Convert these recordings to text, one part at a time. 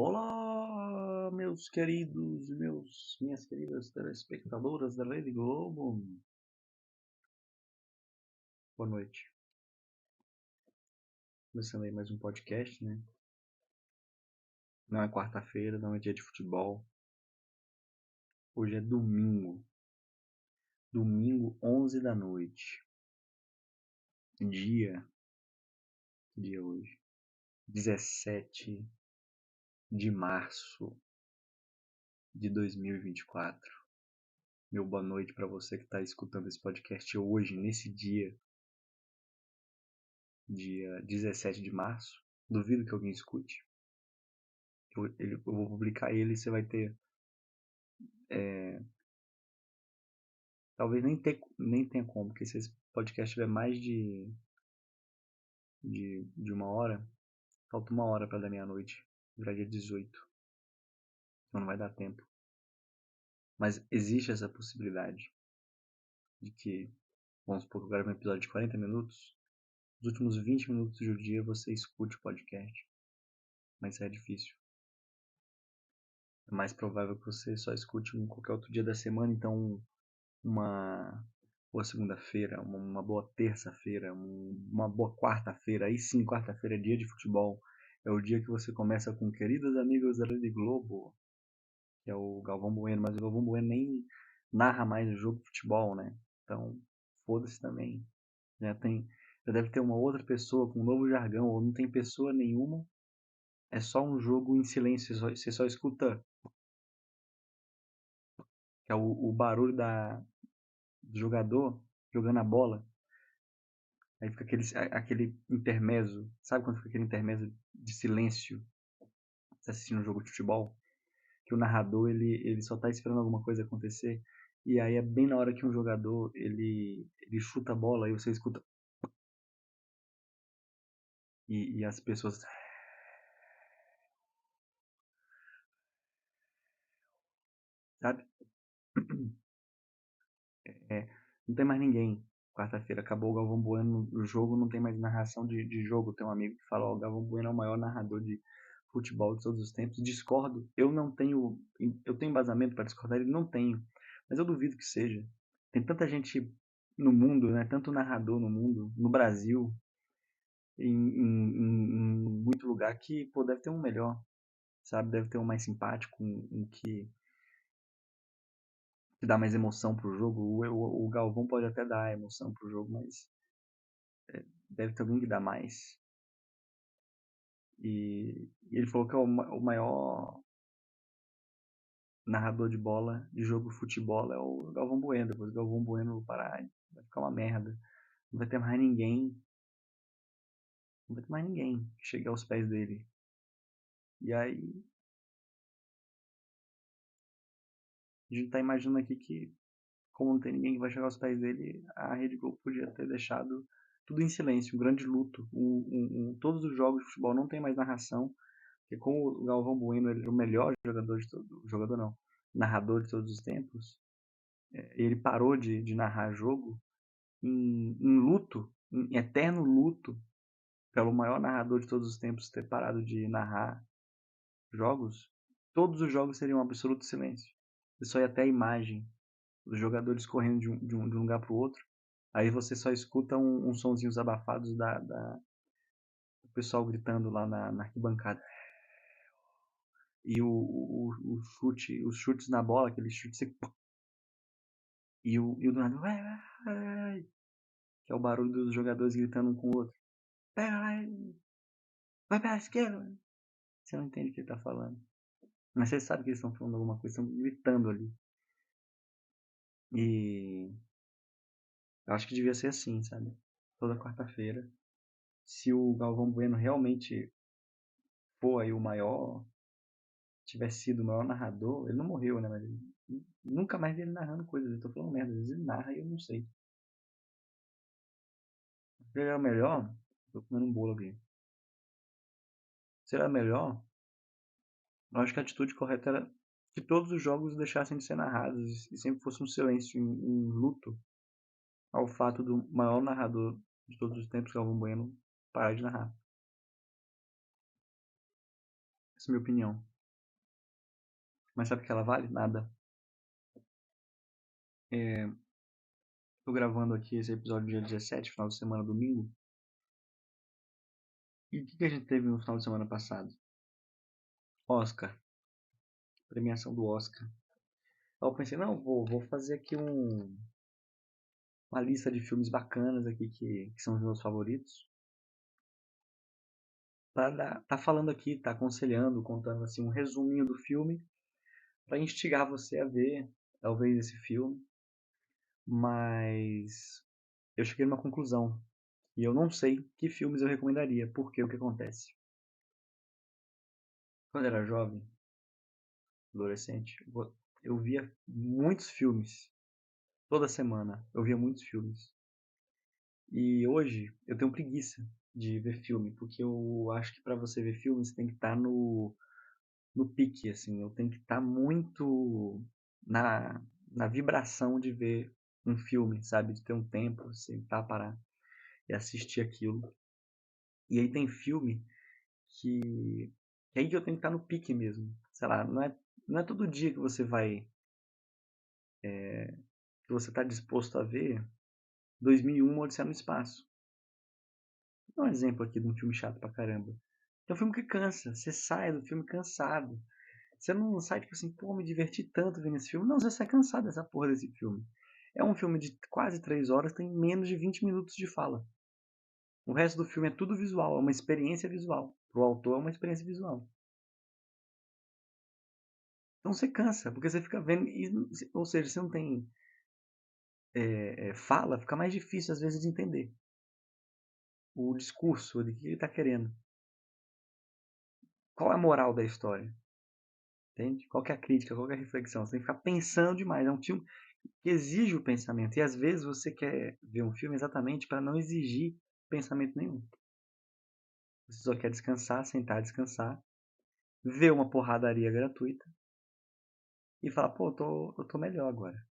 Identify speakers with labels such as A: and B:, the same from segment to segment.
A: Olá, meus queridos, minhas queridas telespectadoras da Rede Globo. Boa noite. Começando aí mais um podcast, né? Não é quarta-feira, não é dia de futebol. Hoje é domingo. Domingo, 11 da noite. Dia hoje. 17 de março de 2024. Meu boa noite para você que está escutando esse podcast hoje, nesse dia 17 de março. Duvido que alguém escute. Eu vou publicar ele e você vai ter. Talvez nem tenha como, porque se esse podcast tiver mais de uma hora, falta uma hora para dar meia-noite. Virar dia 18. Então não vai dar tempo. Mas existe essa possibilidade de que, vamos supor que eu grave um episódio de 40 minutos, nos últimos 20 minutos do dia você escute o podcast. Mas isso é difícil. É mais provável que você só escute em qualquer outro dia da semana, então uma boa segunda-feira, uma boa terça-feira, uma boa quarta-feira. Aí sim, quarta-feira é dia de futebol. É o dia que você começa com queridos amigos da Rede Globo, que é o Galvão Bueno, mas o Galvão Bueno nem narra mais o jogo de futebol, né? Então, foda-se também. Já deve ter uma outra pessoa com um novo jargão, ou não tem pessoa nenhuma. É só um jogo em silêncio, você só escuta, que é o barulho do jogador jogando a bola. Aí fica aquele intermezzo. Sabe quando fica aquele intermezzo de silêncio? Você assistindo um jogo de futebol? Que o narrador ele só tá esperando alguma coisa acontecer. E aí é bem na hora que um jogador ele chuta a bola e você escuta. E as pessoas. Sabe? É, não tem mais ninguém. Quarta-feira acabou o Galvão Bueno no jogo, não tem mais narração de jogo. Tem um amigo que fala: ó, o Galvão Bueno é o maior narrador de futebol de todos os tempos. Discordo, eu tenho embasamento para discordar, ele não tenho, mas eu duvido que seja. Tem tanta gente no mundo, né? Tanto narrador no mundo, no Brasil, em muito lugar que, pô, deve ter um melhor, sabe? Deve ter um mais simpático, que dá mais emoção pro jogo. O Galvão pode até dar emoção pro jogo, mas deve ter alguém que dá mais. E ele falou que é o maior narrador de bola de jogo de futebol é o Galvão Bueno. Depois o Galvão Bueno parar, vai ficar uma merda. Não vai ter mais ninguém. Não vai ter mais ninguém que chegue aos pés dele. E aí a gente tá imaginando aqui que, como não tem ninguém que vai chegar aos pés dele, a Rede Globo podia ter deixado tudo em silêncio, um grande luto. Todos os jogos de futebol não tem mais narração. Porque como o Galvão Bueno ele era o melhor jogador não, narrador de todos os tempos, ele parou de narrar jogo em luto, em eterno luto, pelo maior narrador de todos os tempos ter parado de narrar jogos. Todos os jogos seriam um absoluto silêncio. Você só ia até a imagem dos jogadores correndo de um lugar para o outro. Aí você só escuta uns sonzinhos abafados do pessoal gritando lá na arquibancada. E os chutes na bola, aquele chute e o do nada, que é o barulho dos jogadores gritando um com o outro. Pega, vai pra esquerda. Você não entende o que ele tá falando. Mas você sabe que eles estão falando alguma coisa, estão gritando ali. E eu acho que devia ser assim, sabe? Toda quarta-feira. Se o Galvão Bueno realmente for aí o maior, tivesse sido o maior narrador, ele não morreu, né? Mas nunca mais vi ele narrando coisas. Eu tô falando merda, às vezes ele narra e eu não sei. Se ele era melhor, tô comendo um bolo aqui. Se ele era melhor, eu acho que a atitude correta era que todos os jogos deixassem de ser narrados e sempre fosse um silêncio, um luto ao fato do maior narrador de todos os tempos, Galvão Bueno, parar de narrar. Essa é a minha opinião. Mas sabe o que ela vale? Nada. Tô gravando aqui esse episódio dia 17, final de semana, domingo. E o que a gente teve no final de semana passado? Oscar. Premiação do Oscar. Aí eu pensei, não, vou fazer aqui uma lista de filmes bacanas aqui que são os meus favoritos. Tá falando aqui, tá aconselhando, contando assim um resuminho do filme para instigar você a ver talvez esse filme. Mas eu cheguei numa conclusão e eu não sei que filmes eu recomendaria, porque o que acontece? Quando eu era jovem, adolescente, eu via muitos filmes. Toda semana eu via muitos filmes. E hoje eu tenho preguiça de ver filme, porque eu acho que para você ver filme você tem que estar no pique, assim. Eu tenho que estar muito na, na vibração de ver um filme, sabe? De ter um tempo, sentar, parar e assistir aquilo. E aí tem filme que aí que eu tenho que estar no pique mesmo. Sei lá, não é todo dia que você vai, que você está disposto a ver 2001 Odisseia no Espaço. Vou dar um exemplo aqui de um filme chato pra caramba. É um filme que cansa. Você sai do filme cansado. Você não sai tipo assim, pô, me diverti tanto vendo esse filme. Não, você sai cansado dessa porra desse filme. É um filme de quase 3 horas, tem menos de 20 minutos de fala. O resto do filme é tudo visual, é uma experiência visual. Pro autor é uma experiência visual. Então você cansa, porque você fica vendo, ou seja, você não tem fala, fica mais difícil às vezes de entender o discurso, de que ele está querendo. Qual é a moral da história? Entende? Qual que é a crítica, qual que é a reflexão? Você tem que ficar pensando demais. É um filme que exige o pensamento. E às vezes você quer ver um filme exatamente para não exigir pensamento nenhum. Você só quer descansar, sentar, descansar, ver uma porradaria gratuita e falar, pô, eu tô melhor agora.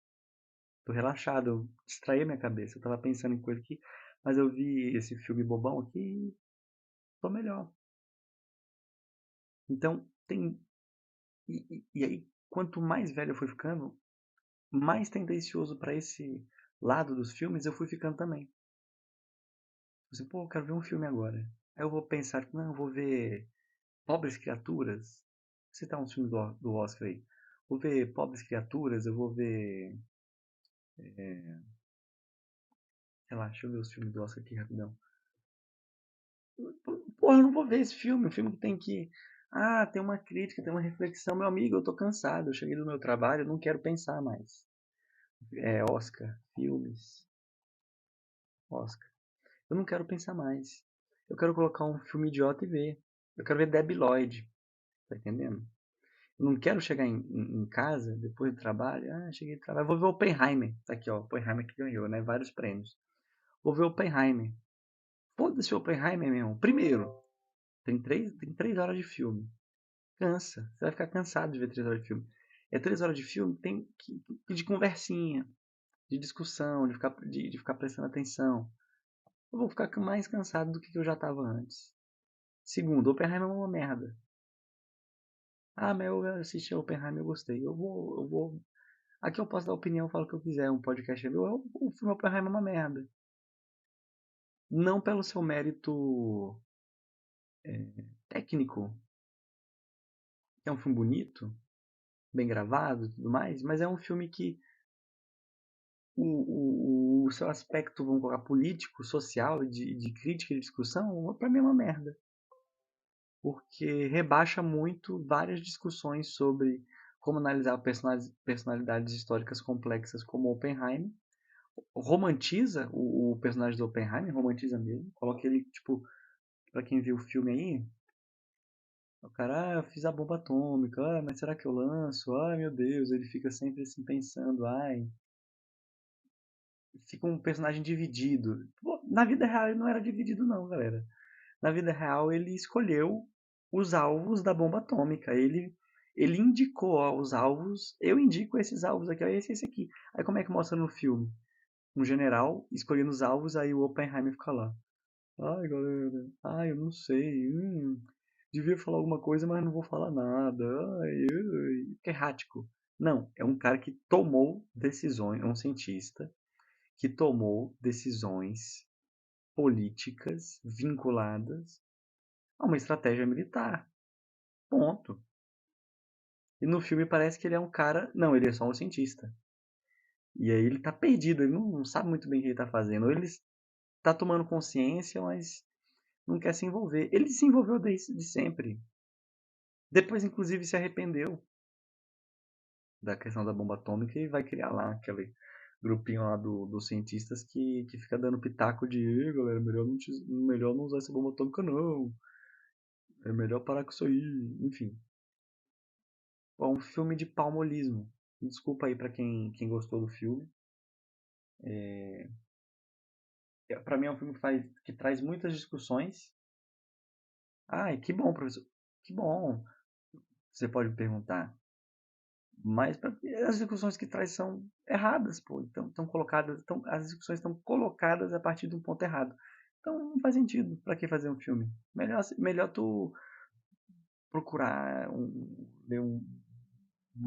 A: Tô relaxado, eu distraí minha cabeça. Eu tava pensando em coisa aqui, mas eu vi esse filme bobão aqui e tô melhor. Então, tem. E aí, quanto mais velho eu fui ficando, mais tendencioso para esse lado dos filmes eu fui ficando também. Assim, pô, eu quero ver um filme agora. Aí eu vou pensar, não, eu vou ver Pobres Criaturas. Vou citar uns filmes do Oscar aí. Vou ver Pobres Criaturas, eu vou ver. Sei lá, deixa eu ver os filmes do Oscar aqui rapidão. Porra, eu não vou ver esse filme. Um filme que tem que. Ah, tem uma crítica, tem uma reflexão. Meu amigo, eu tô cansado. Eu cheguei do meu trabalho, eu não quero pensar mais. Oscar, filmes, Oscar. Eu não quero pensar mais. Eu quero colocar um filme idiota e ver. Eu quero ver Debi Lloyd. Tá entendendo? Eu não quero chegar em casa, depois do trabalho. Ah, cheguei do trabalho. Vou ver Oppenheimer. Tá aqui, ó. Oppenheimer que ganhou, né? Vários prêmios. Vou ver Oppenheimer. Foda-se Oppenheimer mesmo. Primeiro, tem três horas de filme. Cansa. Você vai ficar cansado de ver 3 horas de filme. É 3 horas de filme tem que de conversinha, de discussão, de ficar prestando atenção. Eu vou ficar mais cansado do que eu já estava antes. Segundo, Oppenheimer é uma merda. Ah, mas eu assisti a Oppenheimer e eu gostei. Eu vou. Aqui eu posso dar opinião, falo o que eu quiser. Um podcast é meu. O filme Oppenheimer é uma merda. Não pelo seu mérito técnico, que é um filme bonito, bem gravado e tudo mais, mas é um filme que o seu aspecto, vamos colocar, político, social, de crítica e de discussão, pra mim é uma merda. Porque rebaixa muito várias discussões sobre como analisar personalidades históricas complexas como Oppenheimer. Romantiza o personagem do Oppenheimer, romantiza mesmo. Coloca ele, tipo, pra quem viu o filme aí, o cara, eu fiz a bomba atômica, mas será que eu lanço? Ai, meu Deus, ele fica sempre assim pensando, ai, fica um personagem dividido. Pô, na vida real ele não era dividido não, galera. Na vida real ele escolheu os alvos da bomba atômica. Ele indicou, ó, os alvos. Eu indico esses alvos aqui, ó, esse aqui. Aí como é que mostra no filme? Um general escolhendo os alvos, aí o Oppenheimer fica lá. Ai, galera. Ai, eu não sei. devia falar alguma coisa, mas não vou falar nada. Ai, ai, que errático. Não, é um cara que tomou decisões, é um cientista que tomou decisões políticas vinculadas a uma estratégia militar. Ponto. E no filme parece que ele é um cara. Não, ele é só um cientista. E aí ele tá perdido, ele não sabe muito bem o que ele tá fazendo. Ou ele tá tomando consciência, mas não quer se envolver. Ele se envolveu desde sempre. Depois, inclusive, se arrependeu da questão da bomba atômica e vai criar lá aquele grupinho lá dos cientistas que fica dando pitaco de galera, melhor não usar essa bomba atômica não. É melhor parar com isso aí. Enfim. É um filme de palmolismo. Desculpa aí pra quem gostou do filme. Pra mim é um filme que traz muitas discussões. Ai, que bom, professor. Que bom. Você pode me perguntar. Mas as discussões que traz são erradas, pô. Então, estão colocadas, as discussões estão colocadas a partir de um ponto errado. Então não faz sentido. Pra que fazer um filme? Melhor tu procurar ler um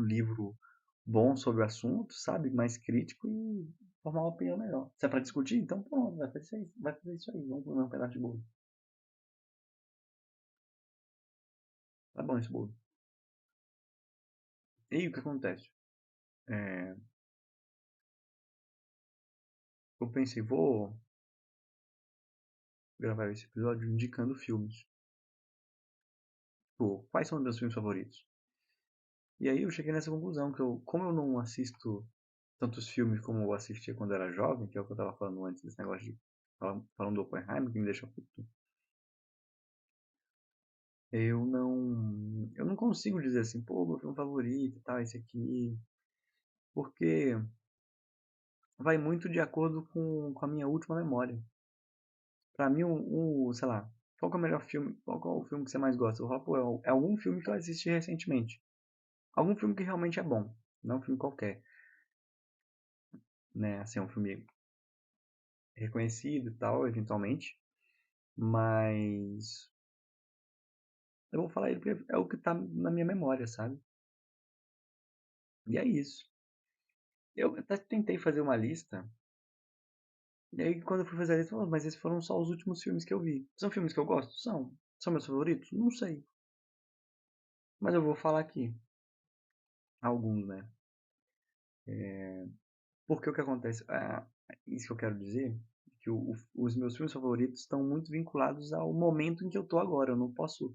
A: livro bom sobre o assunto, sabe? Mais crítico e formar uma opinião melhor. Se é pra discutir, então pronto, vai fazer isso aí. Vamos comer um pedaço de bolo. Tá bom esse bolo. E aí o que acontece? É, eu pensei, vou gravar esse episódio indicando filmes. Pô, quais são os meus filmes favoritos? E aí eu cheguei nessa conclusão, como eu não assisto tantos filmes como eu assistia quando era jovem, que é o que eu tava falando antes desse negócio de falando do Oppenheimer, que me deixa puto, eu não consigo dizer assim, pô, meu filme favorito, tá, esse aqui, porque vai muito de acordo com a minha última memória. Pra mim, sei lá, qual que é o melhor filme, qual que é o filme que você mais gosta? Eu falo, pô, é algum filme que eu assisti recentemente. Algum filme que realmente é bom, não um filme qualquer, né? Assim, é um filme reconhecido e tal, eventualmente, mas eu vou falar ele porque é o que tá na minha memória, sabe? E é isso. Eu até tentei fazer uma lista. E aí, quando eu fui fazer a lista, eu falei, mas esses foram só os últimos filmes que eu vi. São filmes que eu gosto? São. São meus favoritos? Não sei. Mas eu vou falar aqui. Alguns, né? Porque o que acontece? Isso que eu quero dizer, que os meus filmes favoritos estão muito vinculados ao momento em que eu tô agora. Eu não posso.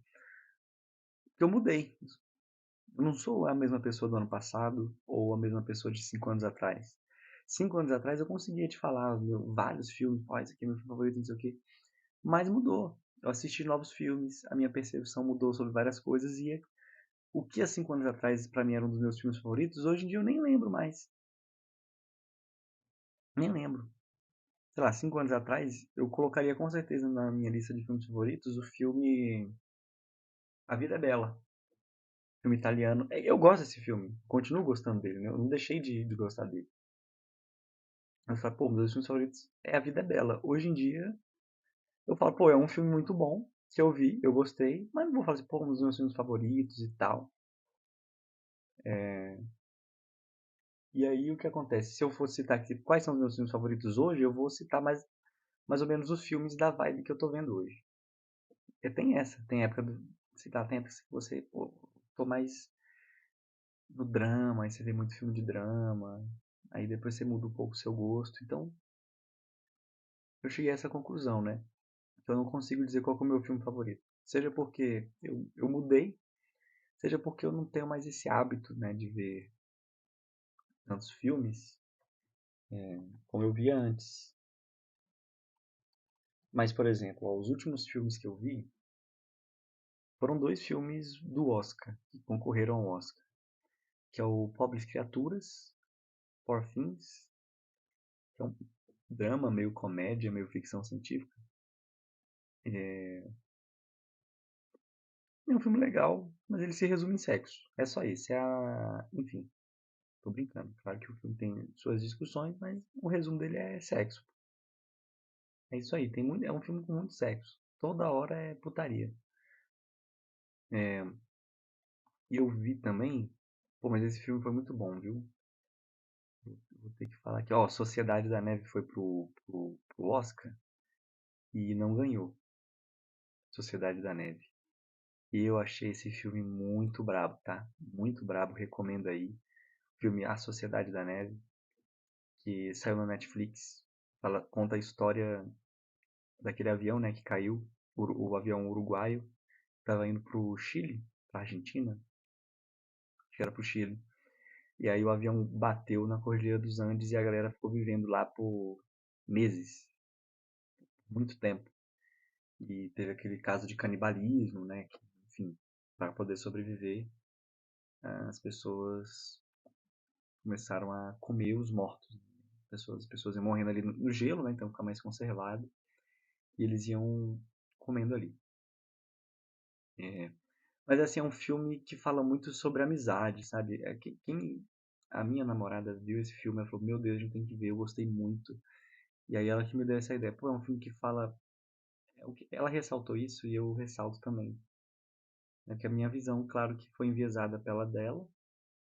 A: Porque eu mudei. Eu não sou a mesma pessoa do ano passado ou a mesma pessoa de 5 anos atrás. 5 anos atrás eu conseguia te falar vários filmes, esse aqui é meu filme favorito, não sei o quê. Mas mudou. Eu assisti novos filmes, a minha percepção mudou sobre várias coisas e o que há 5 anos atrás pra mim era um dos meus filmes favoritos, hoje em dia eu nem lembro mais. Nem lembro. Sei lá, 5 anos atrás eu colocaria com certeza na minha lista de filmes favoritos o filme A Vida é Bela. Filme italiano. Eu gosto desse filme. Continuo gostando dele, né? Eu não deixei de gostar dele. Eu falo, pô, meus filmes favoritos é A Vida é Bela. Hoje em dia, eu falo, pô, é um filme muito bom, que eu vi, eu gostei, mas não vou falar assim, pô, um dos meus filmes favoritos e tal. E aí o que acontece? Se eu fosse citar aqui quais são os meus filmes favoritos hoje, eu vou citar mais ou menos os filmes da vibe que eu tô vendo hoje. E tem essa, tem época do. Citar, tem época que você, pô, tô mais no drama, aí você vê muito filme de drama, aí depois você muda um pouco o seu gosto. Então, eu cheguei a essa conclusão, né? Então eu não consigo dizer qual é o meu filme favorito. Seja porque eu mudei, seja porque eu não tenho mais esse hábito, né, de ver tantos filmes como eu via antes. Mas, por exemplo, ó, os últimos filmes que eu vi foram dois filmes do Oscar, que concorreram ao Oscar, que é o Pobres Criaturas, Poor Things, que é um drama, meio comédia, meio ficção científica. É um filme legal, mas ele se resume em sexo. É só isso. Enfim, tô brincando. Claro que o filme tem suas discussões, mas o resumo dele é sexo. É isso aí. É um filme com muito sexo. Toda hora é putaria. E eu vi também. Pô, mas esse filme foi muito bom, viu? Vou ter que falar aqui. Ó, Sociedade da Neve foi pro Oscar e não ganhou. Sociedade da Neve. E eu achei esse filme muito brabo, tá? Muito brabo, recomendo aí. O filme A Sociedade da Neve, que saiu na Netflix. Conta a história daquele avião, né, que caiu, o avião uruguaio, estava indo pro Chile, pra Argentina, acho que era pro Chile. E aí o avião bateu na Cordilheira dos Andes e a galera ficou vivendo lá por meses, muito tempo. E teve aquele caso de canibalismo, né, que, enfim, para poder sobreviver, as pessoas começaram a comer os mortos. As pessoas iam morrendo ali no gelo, né, então fica mais conservado, e eles iam comendo ali. É, mas assim, é um filme que fala muito sobre amizade, sabe? A minha namorada viu esse filme, ela falou, meu Deus, a gente tem que ver, eu gostei muito. E aí ela que me deu essa ideia, pô, é um filme que fala. Ela ressaltou isso e eu ressalto também. É que a minha visão, claro que foi enviesada pela dela,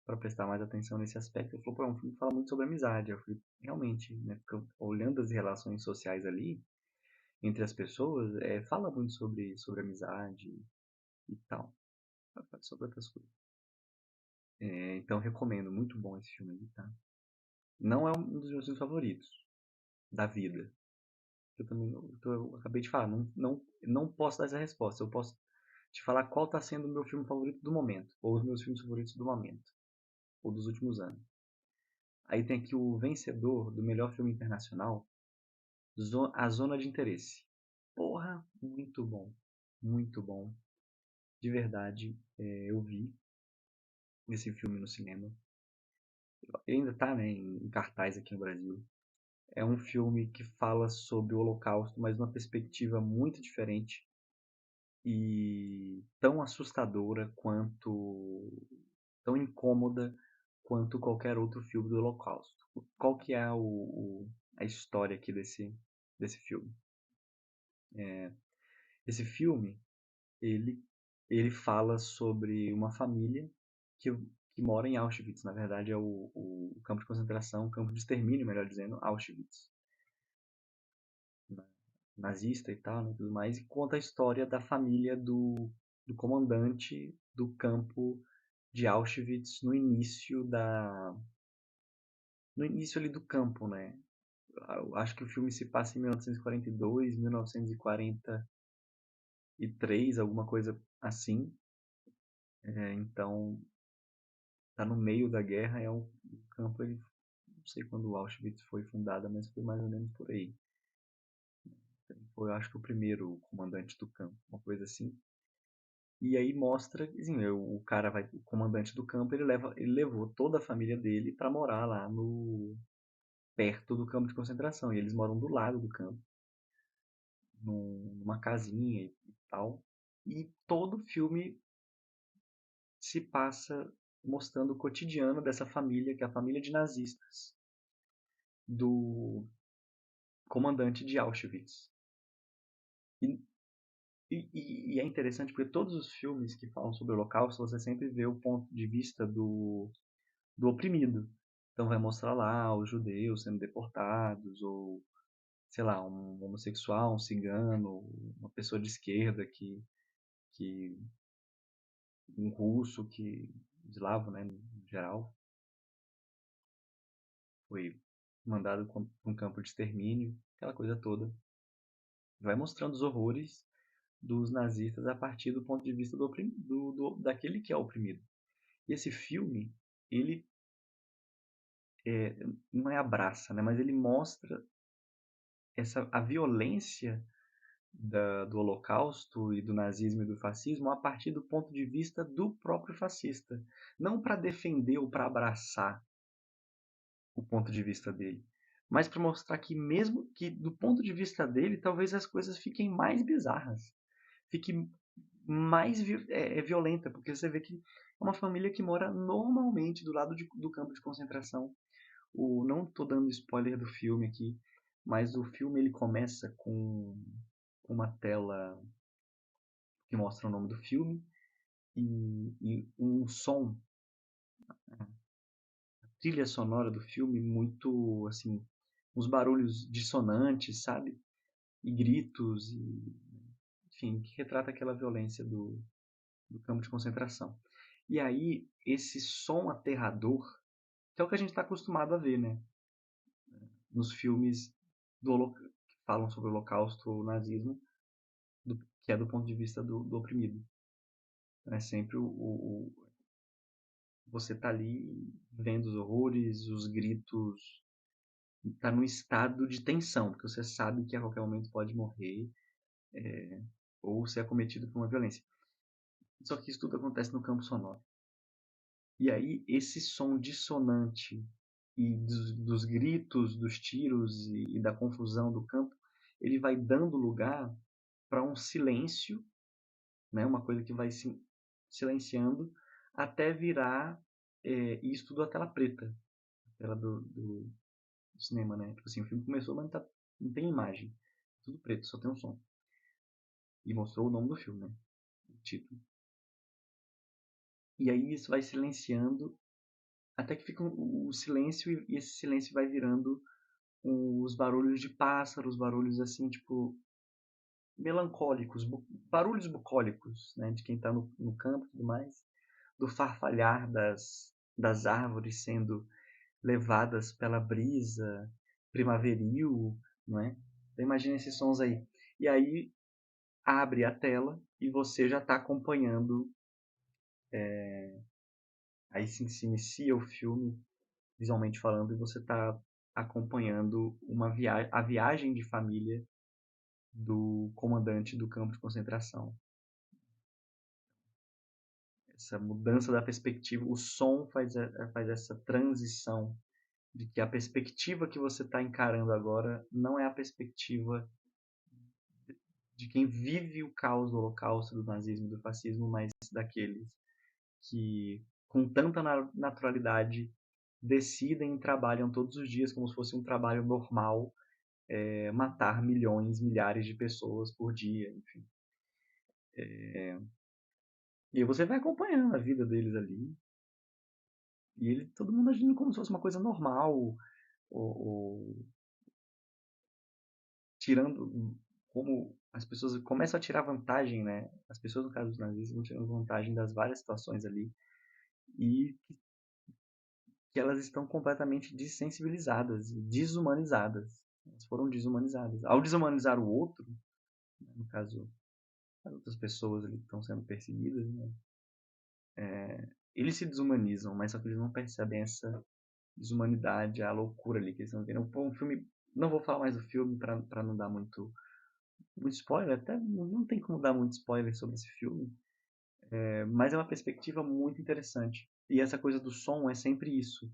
A: para prestar mais atenção nesse aspecto. Ela falou, pô, é um filme que fala muito sobre amizade. Eu falei, realmente, né? Olhando as relações sociais ali, entre as pessoas, fala muito sobre amizade e tal. Sobre outras coisas. Então recomendo, muito bom esse filme aí, tá? Não é um dos meus filmes favoritos da vida. Eu também eu acabei de falar, não posso dar essa resposta. Eu posso te falar qual está sendo o meu filme favorito do momento, ou os meus filmes favoritos do momento, ou dos últimos anos. Aí tem aqui o vencedor do melhor filme internacional, A Zona de Interesse. Porra, muito bom, muito bom. De verdade, eu vi esse filme no cinema. Ele ainda está, né, em cartaz aqui no Brasil. É um filme que fala sobre o Holocausto, mas numa perspectiva muito diferente e tão assustadora quanto, tão incômoda quanto qualquer outro filme do Holocausto. Qual que é a história aqui desse filme? Esse filme, ele, ele fala sobre uma família que mora em Auschwitz. Na verdade, é o campo de concentração, o campo de extermínio, melhor dizendo, Auschwitz. Nazista e tal, né, tudo mais, e conta a história da família do comandante do campo de Auschwitz no início ali do campo, né? Eu acho que o filme se passa em 1942, 1943, alguma coisa assim. Então, tá no meio da guerra, é um campo, ele, não sei quando o Auschwitz foi fundada, mas foi mais ou menos por aí. Foi, eu acho que o primeiro comandante do campo, uma coisa assim. E aí mostra, assim, o cara vai, o comandante do campo, ele levou toda a família dele para morar lá no perto do campo de concentração. E eles moram do lado do campo, numa casinha e tal. E todo o filme se passa mostrando o cotidiano dessa família, que é a família de nazistas do comandante de Auschwitz. E, e é interessante porque todos os filmes que falam sobre o Holocausto, você sempre vê o ponto de vista do oprimido. Então vai mostrar lá os judeus sendo deportados, ou, sei lá, um homossexual, um cigano, uma pessoa de esquerda que um russo que, eslavo, né, no geral, foi mandado para um campo de extermínio, aquela coisa toda. Vai mostrando os horrores dos nazistas a partir do ponto de vista daquele que é oprimido. E esse filme, ele não é abraça, né, mas ele mostra a violência do Holocausto e do nazismo e do fascismo a partir do ponto de vista do próprio fascista. Não para defender ou para abraçar o ponto de vista dele, mas para mostrar que, mesmo que do ponto de vista dele, talvez as coisas fiquem mais bizarras, fique mais violenta, porque você vê que é uma família que mora normalmente do lado do campo de concentração. Não estou dando spoiler do filme aqui, mas o filme ele começa com uma tela que mostra o nome do filme, e um som, a trilha sonora do filme muito, assim, uns barulhos dissonantes, sabe? E gritos, enfim, que retrata aquela violência do campo de concentração. E aí, esse som aterrador, que é o que a gente está acostumado a ver, né? Nos filmes que falam sobre o Holocausto ou o nazismo, que é do ponto de vista do oprimido. É sempre você tá ali vendo os horrores, os gritos, tá num estado de tensão, porque você sabe que a qualquer momento pode morrer, ou ser acometido por uma violência. Só que isso tudo acontece no campo sonoro. E aí, esse som dissonante e dos gritos, dos tiros e da confusão do campo, ele vai dando lugar para um silêncio, né? Uma coisa que vai se silenciando até virar isso tudo a tela preta, a tela do cinema, né? Tipo assim, o filme começou, mas não tem imagem, tudo preto, só tem um som. E mostrou o nome do filme, né? O título. E aí isso vai silenciando até que fica o silêncio e esse silêncio vai virando os barulhos de pássaros, barulhos assim, tipo, melancólicos, barulhos bucólicos, né, de quem está no campo e tudo mais, do farfalhar das árvores sendo levadas pela brisa primaveril, não é? Então, imagina esses sons aí. E aí abre a tela e você já está acompanhando, aí sim se inicia o filme, visualmente falando, e você está acompanhando a viagem de família do comandante do campo de concentração. Essa mudança da perspectiva, o som faz essa transição de que a perspectiva que você está encarando agora não é a perspectiva de quem vive o caos do Holocausto, do nazismo e do fascismo, mas daqueles que, com tanta naturalidade, decidem e trabalham todos os dias como se fosse um trabalho normal, matar milhões, milhares de pessoas por dia, enfim. E aí você vai acompanhando a vida deles ali. E todo mundo agindo como se fosse uma coisa normal, ou tirando como as pessoas começam a tirar vantagem, né? As pessoas, no caso dos nazistas, vão tirando vantagem das várias situações ali e que elas estão completamente desensibilizadas e desumanizadas. Elas foram desumanizadas. Ao desumanizar o outro, né, no caso, as outras pessoas ali que estão sendo perseguidas, né? Eles se desumanizam, mas só que eles não percebem essa desumanidade, a loucura ali que eles estão vendo. Um filme, não vou falar mais do filme para não dar muito spoiler, até não tem como dar muito spoiler sobre esse filme, mas é uma perspectiva muito interessante. E essa coisa do som é sempre isso.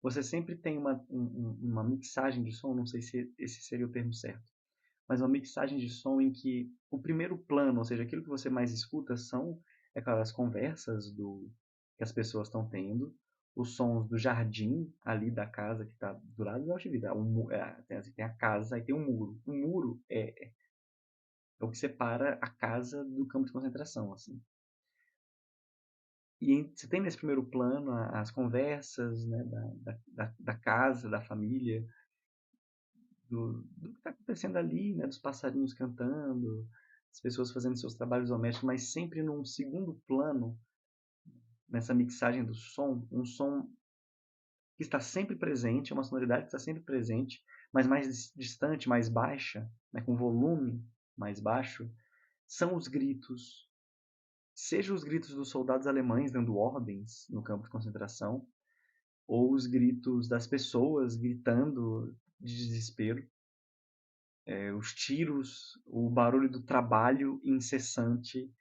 A: Você sempre tem uma mixagem de som, não sei se esse seria o termo certo, mas uma mixagem de som em que o primeiro plano, ou seja, aquilo que você mais escuta são, é claro, as conversas que as pessoas estão tendo, os sons do jardim ali da casa que está do lado da vida. Tem a casa e tem um muro. O muro é o que separa a casa do campo de concentração, assim. E você tem nesse primeiro plano as conversas, né, da casa, da família, do que está acontecendo ali, né, dos passarinhos cantando, as pessoas fazendo seus trabalhos domésticos, mas sempre num segundo plano, nessa mixagem do som, um som que está sempre presente, uma sonoridade que está sempre presente, mas mais distante, mais baixa, né, com volume mais baixo, são os gritos, seja os gritos dos soldados alemães dando ordens no campo de concentração, ou os gritos das pessoas gritando de desespero, os tiros, o barulho do trabalho incessante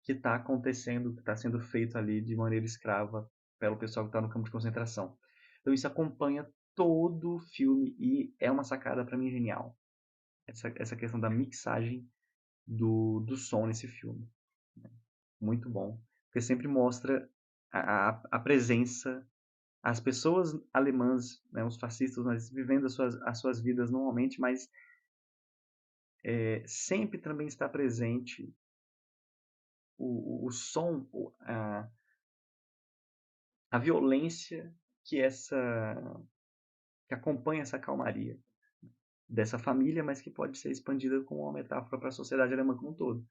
A: que está acontecendo, que está sendo feito ali de maneira escrava pelo pessoal que está no campo de concentração. Então isso acompanha todo o filme e é uma sacada para mim genial. Essa questão da mixagem do som nesse filme. Muito bom. Porque sempre mostra a presença, as pessoas alemãs, né, os fascistas, mas vivendo as suas vidas normalmente, mas sempre também está presente o som, a violência que que acompanha essa calmaria dessa família, mas que pode ser expandida como uma metáfora para a sociedade alemã como um todo.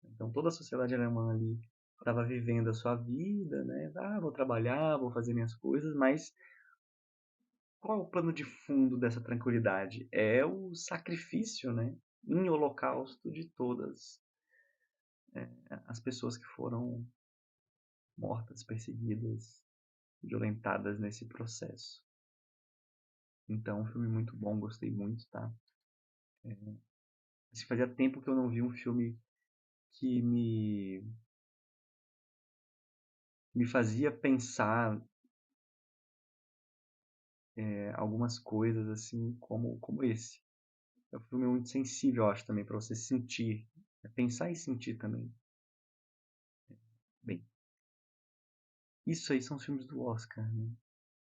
A: Então toda a sociedade alemã ali estava vivendo a sua vida, né? Vou trabalhar, vou fazer minhas coisas, mas qual é o plano de fundo dessa tranquilidade? É o sacrifício, né? Em holocausto de todas as pessoas que foram mortas, perseguidas, violentadas nesse processo. Então, um filme muito bom, gostei muito, tá? Fazia tempo que eu não vi um filme que me fazia pensar algumas coisas assim como esse. É um filme muito sensível, eu acho, também, para você sentir. Pensar e sentir também. Bem, isso aí são os filmes do Oscar, né?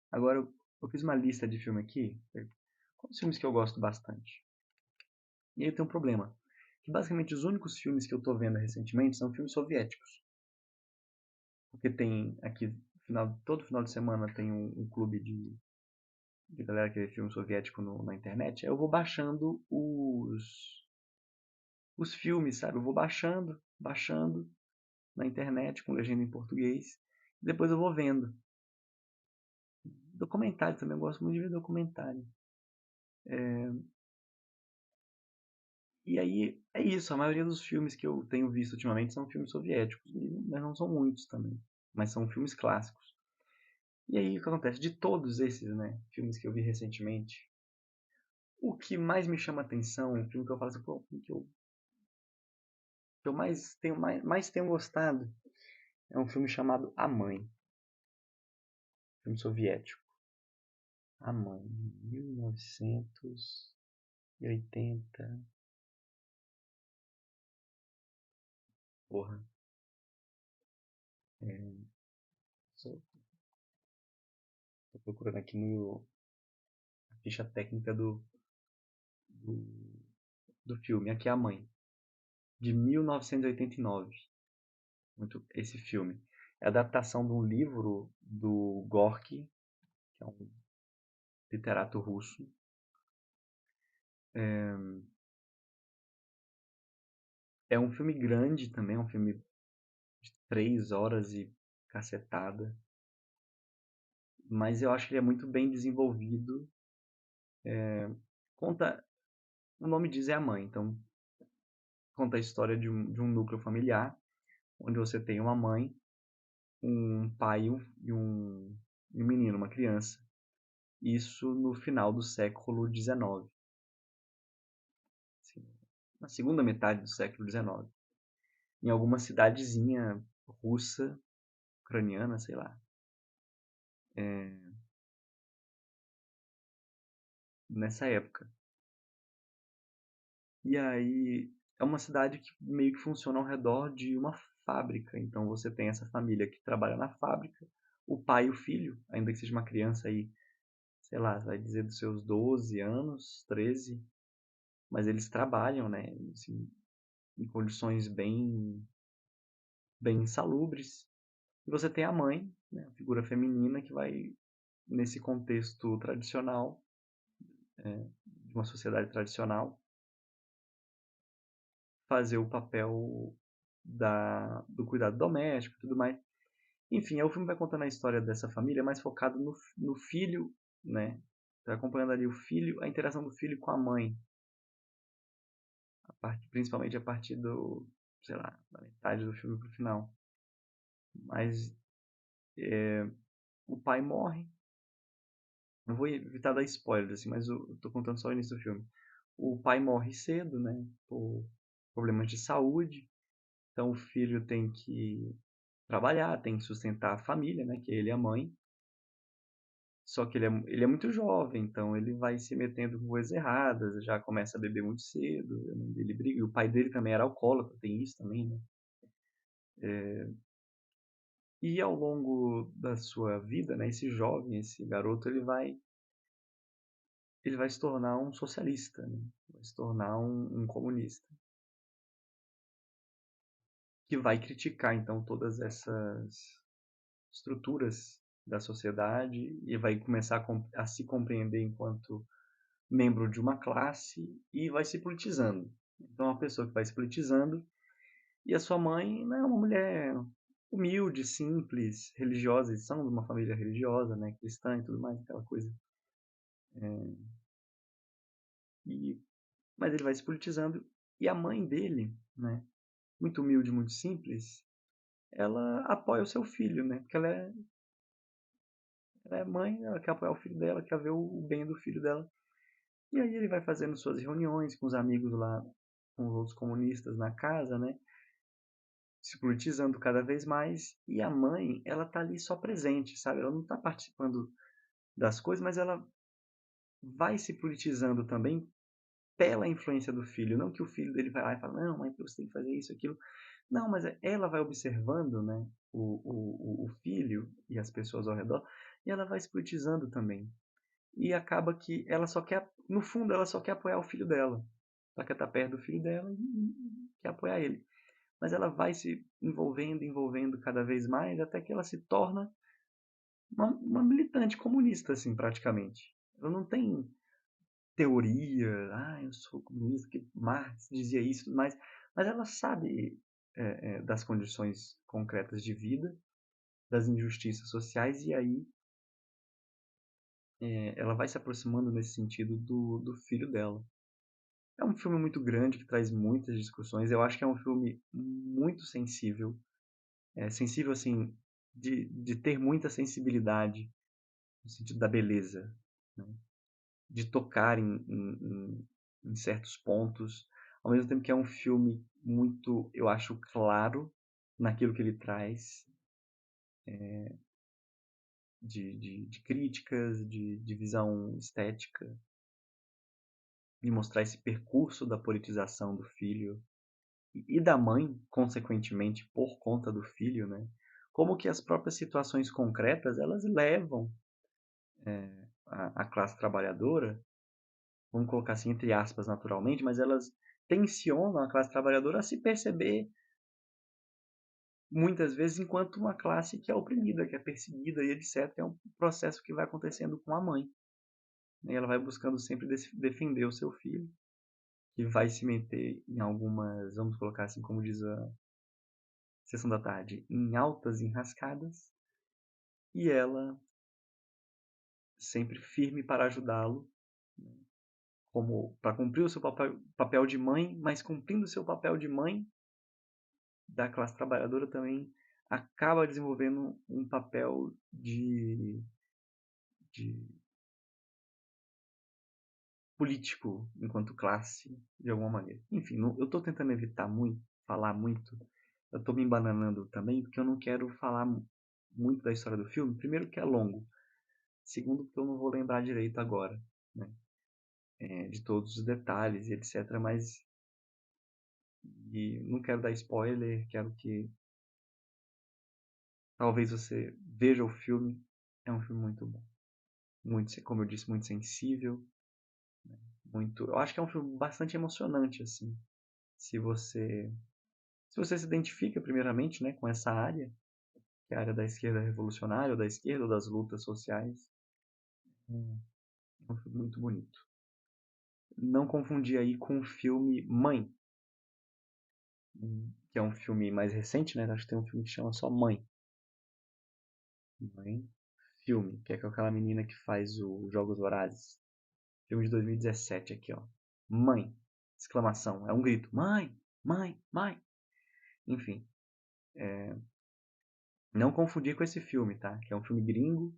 A: Agora, eu fiz uma lista de filme aqui. Quais filmes que eu gosto bastante? E aí tem um problema. Que basicamente os únicos filmes que eu tô vendo recentemente são filmes soviéticos. Porque tem aqui, todo final de semana tem um clube de galera que vê filme soviético na internet. Aí eu vou baixando os filmes, sabe? Eu vou baixando na internet com legenda em português. E depois eu vou vendo. Documentário também, eu gosto muito de ver documentário. E aí é isso, a maioria dos filmes que eu tenho visto ultimamente são filmes soviéticos, mas não são muitos também, mas são filmes clássicos. E aí o que acontece? De todos esses, né, filmes que eu vi recentemente, o que mais me chama atenção, o filme que eu falo assim, pô, o filme que eu mais tenho gostado, é um filme chamado A Mãe, filme soviético. A Mãe, 1980. Porra, só tô procurando aqui no a ficha técnica do, do filme. Aqui é A Mãe, de 1989. Muito, esse filme. É a adaptação de um livro do Gorky, que é um literato russo. É um filme grande também, é um filme de 3 horas e cacetada. Mas eu acho que ele é muito bem desenvolvido. Conta, o nome diz é A Mãe, então conta a história de um núcleo familiar, onde você tem uma mãe, um pai e um menino, uma criança. Isso no final do século XIX, assim, na segunda metade do século XIX, em alguma cidadezinha russa, ucraniana, sei lá, nessa época. E aí é uma cidade que meio que funciona ao redor de uma fábrica. Então você tem essa família que trabalha na fábrica, o pai e o filho, ainda que seja uma criança aí, sei lá, vai dizer dos seus 12 anos, 13, mas eles trabalham, né, assim, em condições bem insalubres. E você tem a mãe, né, a figura feminina que vai, nesse contexto tradicional, de uma sociedade tradicional, fazer o papel do cuidado doméstico e tudo mais. Enfim, aí o filme vai contando a história dessa família, mais focado no filho, né? Tá acompanhando ali o filho, a interação do filho com a mãe, principalmente a partir sei lá, da metade do filme pro final. Mas o pai morre. Não vou evitar dar spoilers, assim, mas eu tô contando só o início do filme. O pai morre cedo, né? Por problemas de saúde. Então o filho tem que trabalhar, tem que sustentar a família, né? Que é ele e a mãe. Só que ele é muito jovem, então ele vai se metendo com coisas erradas, já começa a beber muito cedo, a mãe dele briga. E o pai dele também era alcoólatra, tem isso também, né? E ao longo da sua vida, né, esse jovem, esse garoto, ele vai se tornar um socialista, né? Vai se tornar um comunista. que vai criticar então todas essas estruturas da sociedade e vai começar a se compreender enquanto membro de uma classe e vai se politizando. Então, é uma pessoa que vai se politizando e a sua mãe, né, é uma mulher humilde, simples, religiosa, eles são de uma família religiosa, né, cristã e tudo mais, aquela coisa. E, mas ele vai se politizando e a mãe dele, né, muito humilde, muito simples, ela apoia o seu filho, né, porque ela é mãe, ela quer apoiar o filho dela, quer ver o bem do filho dela. E aí ele vai fazendo suas reuniões com os amigos lá, com os outros comunistas na casa, né? Se politizando cada vez mais. E a mãe, ela tá ali só presente, sabe? Ela não tá participando das coisas, mas ela vai se politizando também pela influência do filho. Não que o filho dele vai lá e fala, não, mãe, você tem que fazer isso, aquilo. Não, mas ela vai observando, né? O filho e as pessoas ao redor, e ela vai se politizando também. E acaba que ela só quer, no fundo, ela só quer apoiar o filho dela. Ela quer estar perto do filho dela e quer apoiar ele. Mas ela vai se envolvendo, envolvendo cada vez mais, até que ela se torna uma militante comunista, assim, praticamente. Ela não tem teoria, eu sou comunista, que Marx dizia isso, mas ela sabe das condições concretas de vida, das injustiças sociais, e aí ela vai se aproximando nesse sentido do filho dela. É um filme muito grande que traz muitas discussões. Eu acho que é um filme muito sensível. Sensível, assim, de ter muita sensibilidade no sentido da beleza, né? De tocar em certos pontos. Ao mesmo tempo que é um filme muito, eu acho, claro naquilo que ele traz de críticas, de visão estética, de mostrar esse percurso da politização do filho e da mãe, consequentemente, por conta do filho, né? Como que as próprias situações concretas elas levam a classe trabalhadora, vamos colocar assim entre aspas naturalmente, mas elas tensionam a classe trabalhadora a se perceber muitas vezes enquanto uma classe que é oprimida, que é perseguida e etc. É um processo que vai acontecendo com a mãe. E ela vai buscando sempre defender o seu filho, que vai se meter em algumas, vamos colocar assim como diz a sessão da tarde, em altas enrascadas, e ela sempre firme para ajudá-lo, como para cumprir o seu papel de mãe, mas cumprindo o seu papel de mãe da classe trabalhadora também acaba desenvolvendo um papel de político enquanto classe, de alguma maneira. Enfim, eu estou tentando evitar muito, falar muito, eu estou me embananando também, porque eu não quero falar muito da história do filme. Primeiro que é longo, segundo porque eu não vou lembrar direito agora, né? De todos os detalhes e etc. Mas não quero dar spoiler, quero que talvez você veja o filme. É um filme muito bom, muito, como eu disse, muito sensível, muito. Eu acho que é um filme bastante emocionante assim. Se você se você se identifica primeiramente, né, com essa área, que é a área da esquerda revolucionária, ou da esquerda, ou das lutas sociais, é um filme muito bonito. Não confundir aí com o filme Mãe, que é um filme mais recente, né? Acho que tem um filme que chama só Mãe. Mãe, filme, que é com aquela menina que faz o Jogos Vorazes. Filme de 2017 aqui, ó. Mãe, exclamação, é um grito. Mãe, mãe, mãe. Enfim, não confundir com esse filme, tá? Que é um filme gringo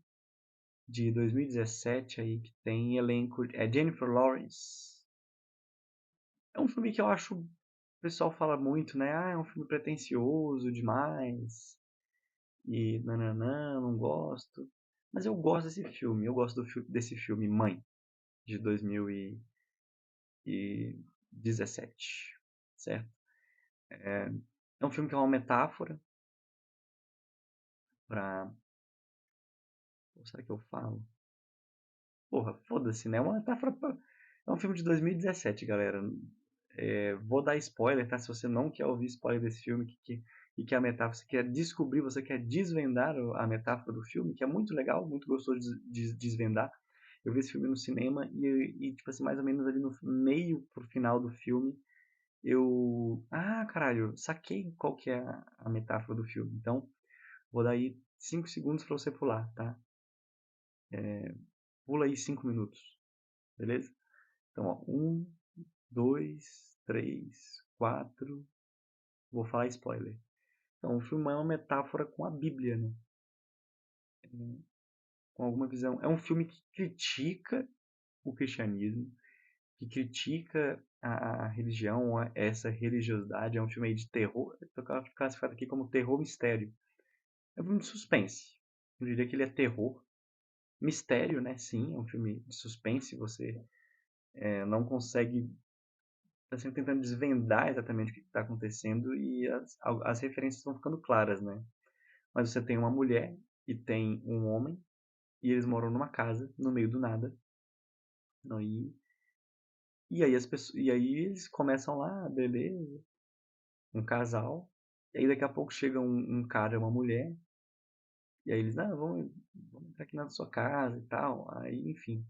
A: de 2017 aí que tem elenco, é Jennifer Lawrence. É um filme que eu acho o pessoal fala muito, né? É um filme pretensioso demais e nananã, não gosto. Mas eu gosto desse filme, eu gosto desse filme Mãe de 2017, certo? É um filme que é uma metáfora pra... Como será que eu falo? Porra, foda-se, né? É uma metáfora pra... É um filme de 2017, galera. Vou dar spoiler, tá? Se você não quer ouvir spoiler desse filme, que e que a metáfora, você quer descobrir, você quer desvendar a metáfora do filme, que é muito legal, muito gostoso de desvendar. Eu vi esse filme no cinema e tipo assim, mais ou menos ali no meio pro final do filme, caralho, saquei qual que é a metáfora do filme. Então, vou dar aí 5 segundos para você pular, tá? Pula aí 5 minutos, beleza? Então, ó, 1, 2, 3, 4. Vou falar spoiler. Então, o filme é uma metáfora com a Bíblia, né? Com alguma visão. É um filme que critica o cristianismo, que critica a religião, essa religiosidade. É um filme aí de terror. Eu classificado aqui como terror mistério. É um filme de suspense. Eu diria que ele é terror. Mistério, né? Sim, é um filme de suspense. Você não consegue. Está sempre tentando desvendar exatamente o que está acontecendo e as referências vão ficando claras, né? Mas você tem uma mulher e tem um homem e eles moram numa casa no meio do nada. E aí eles começam lá, beleza, um casal. E aí daqui a pouco chega um cara e uma mulher. E aí eles, vamos entrar aqui na sua casa e tal. Aí, enfim,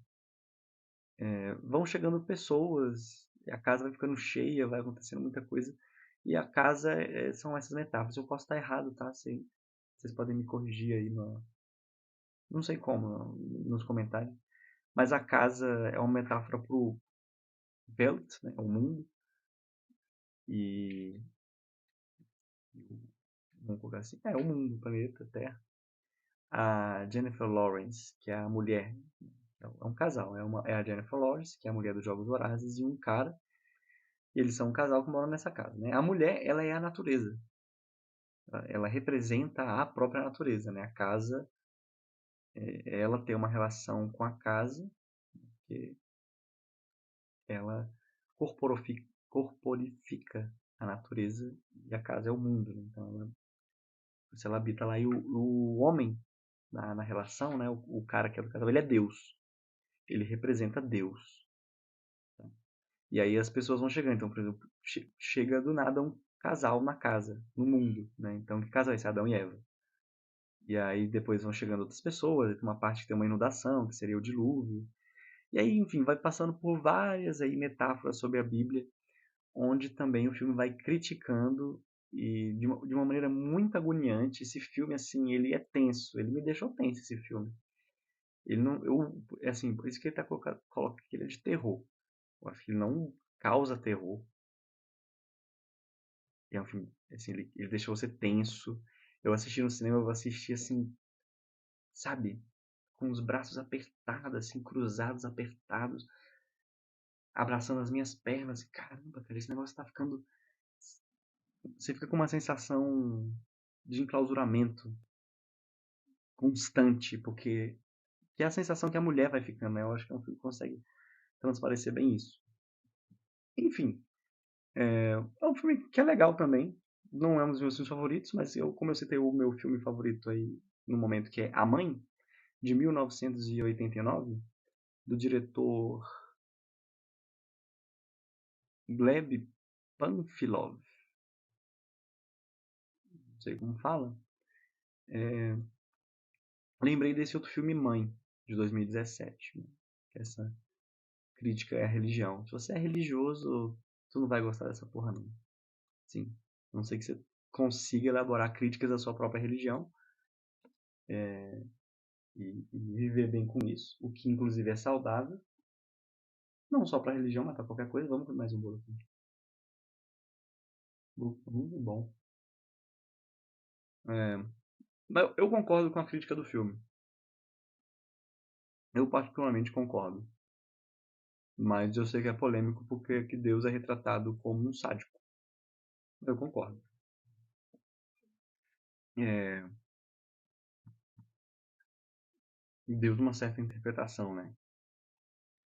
A: vão chegando pessoas, e a casa vai ficando cheia, vai acontecendo muita coisa. E a casa são essas metáforas. Eu posso estar errado, tá? Vocês podem me corrigir aí não sei como, nos comentários. Mas a casa é uma metáfora pro Welt, né? O mundo. E vamos colocar assim, o mundo, o planeta, a Terra. A Jennifer Lawrence, que é a mulher, é um casal, é a Jennifer Lawrence, que é a mulher dos Jogos Vorazes, e um cara, e eles são um casal que moram nessa casa, né? A mulher, ela é a natureza. Ela representa a própria natureza, né? A casa, ela tem uma relação com a casa, que ela corporifica a natureza e a casa é o mundo, né? Então, se ela habita lá e o homem na relação, né? O cara que é do casal, ele é Deus. Ele representa Deus. Tá? E aí as pessoas vão chegando. Então, por exemplo, chega do nada um casal na casa, no mundo, né? Então, que casal é esse? Adão e Eva. E aí depois vão chegando outras pessoas, tem uma parte que tem uma inundação, que seria o dilúvio. E aí, enfim, vai passando por várias aí metáforas sobre a Bíblia, onde também o filme vai criticando e de uma maneira muito agoniante. Esse filme, assim, ele é tenso. Ele me deixou tenso, esse filme. Ele não, assim, por isso que ele coloca que ele é de terror. Eu acho que ele não causa terror. É um filme, assim, ele deixou você tenso. Eu assisti no cinema, eu assisti assim, sabe? Com os braços apertados, assim, cruzados, apertados, abraçando as minhas pernas. Caramba, cara, esse negócio tá ficando. Você fica com uma sensação de enclausuramento constante, porque que é a sensação que a mulher vai ficando, né? Eu acho que é um filme que consegue transparecer bem isso. Enfim, é um filme que é legal também. Não é um dos meus filmes favoritos, mas como eu citei o meu filme favorito aí no momento, que é A Mãe, de 1989, do diretor Gleb Panfilov. Não sei como fala. Lembrei desse outro filme Mãe, de 2017. Né? Que essa crítica é a religião. Se você é religioso, tu não vai gostar dessa porra, não. Sim. A não sei que você consiga elaborar críticas à sua própria religião. E viver bem com isso, o que inclusive é saudável, não só para religião, mas para qualquer coisa. Vamos comer mais um bolo aqui. Muito bom. Mas eu concordo com a crítica do filme. Eu particularmente concordo. Mas eu sei que é polêmico porque que Deus é retratado como um sádico. Eu concordo. É, Deus uma certa interpretação, né?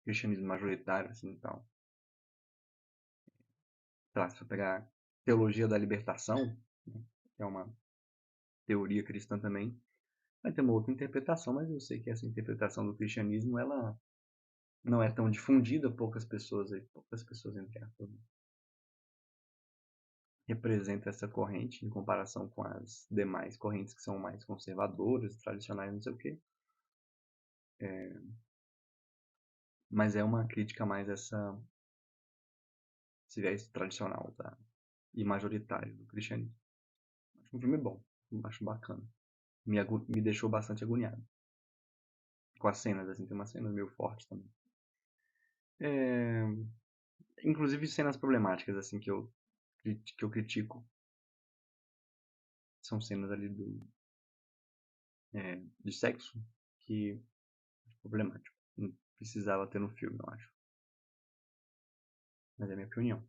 A: Cristianismo majoritário, assim, e tal. Sei lá, se eu pegar teologia da libertação, né, que é uma teoria cristã também, vai ter uma outra interpretação, mas eu sei que essa interpretação do cristianismo, ela não é tão difundida, poucas pessoas entre aspas, representa essa corrente em comparação com as demais correntes que são mais conservadoras, tradicionais, não sei o quê. Mas é uma crítica mais esse viés tradicional, tá? E majoritário do cristianismo. Acho um filme bom, acho bacana. Me deixou bastante agoniado. Com as cenas, assim, tem umas cenas meio fortes também. Inclusive cenas problemáticas, assim, que eu critico. São cenas ali de sexo que é problemático. Não precisava ter no filme, eu acho. Mas é a minha opinião.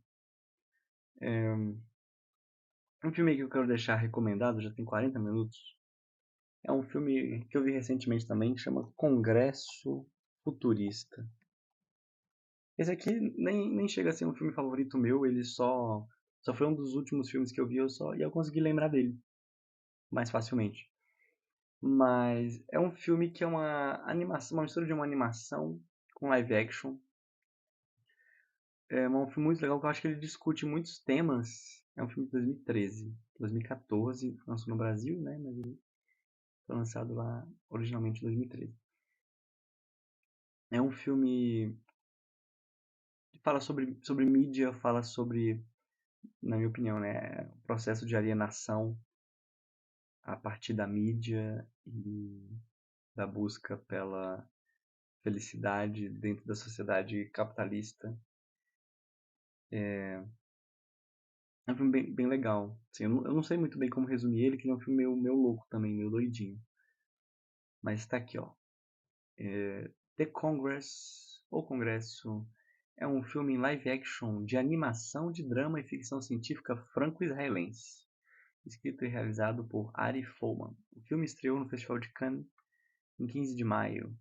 A: Um filme que eu quero deixar recomendado, já tem 40 minutos. É um filme que eu vi recentemente também, que chama Congresso Futurista. Esse aqui nem chega a ser um filme favorito meu, ele só foi um dos últimos filmes que eu vi e eu consegui lembrar dele mais facilmente. Mas é um filme que é uma animação, uma mistura de uma animação com live action. É um filme muito legal que eu acho que ele discute muitos temas. É um filme de 2013, 2014, lançou no Brasil, né? Mas ele foi lançado lá originalmente em 2013. É um filme que fala sobre mídia, fala sobre, na minha opinião, né, o processo de alienação a partir da mídia e da busca pela felicidade dentro da sociedade capitalista. É um filme bem legal. Assim, eu não sei muito bem como resumir ele, que ele é um filme meio louco também, meio doidinho. Mas tá aqui, ó. The Congress, ou Congresso, é um filme em live action de animação de drama e ficção científica franco-israelense, escrito e realizado por Ari Folman. O filme estreou no Festival de Cannes em 15 de maio.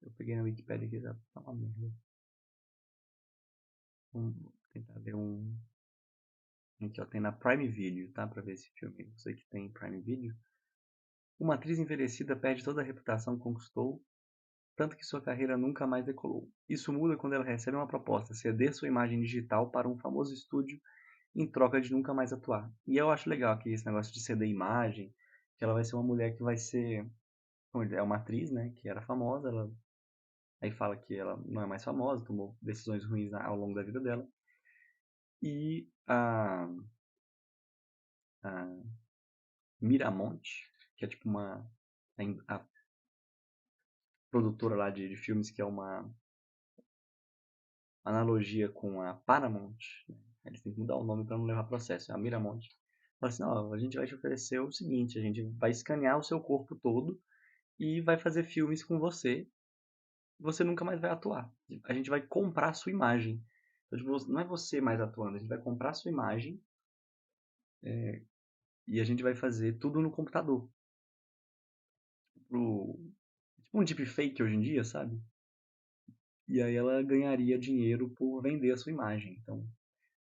A: Eu peguei na Wikipedia aqui, tá uma merda. Vamos tentar ver um... Aqui, ó, tem na Prime Video, tá? Pra ver esse filme. Você que tem Prime Video. Uma atriz envelhecida perde toda a reputação que conquistou, tanto que sua carreira nunca mais decolou. Isso muda quando ela recebe uma proposta, ceder sua imagem digital para um famoso estúdio em troca de nunca mais atuar. E eu acho legal aqui esse negócio de ceder imagem, que ela vai ser uma mulher que vai ser... É uma atriz, né? Que era famosa, ela... Aí fala que ela não é mais famosa, tomou decisões ruins ao longo da vida dela. E a Miramont, que é tipo a produtora lá de filmes, que é uma analogia com a Paramount, né? Eles têm que mudar o nome para não levar processo, é a Miramont. Fala assim, ó, a gente vai te oferecer o seguinte, a gente vai escanear o seu corpo todo e vai fazer filmes com você, você nunca mais vai atuar. A gente vai comprar a sua imagem. Então, tipo, não é você mais atuando, a gente vai comprar a sua imagem e a gente vai fazer tudo no computador. Tipo um deepfake hoje em dia, sabe? E aí ela ganharia dinheiro por vender a sua imagem. Então,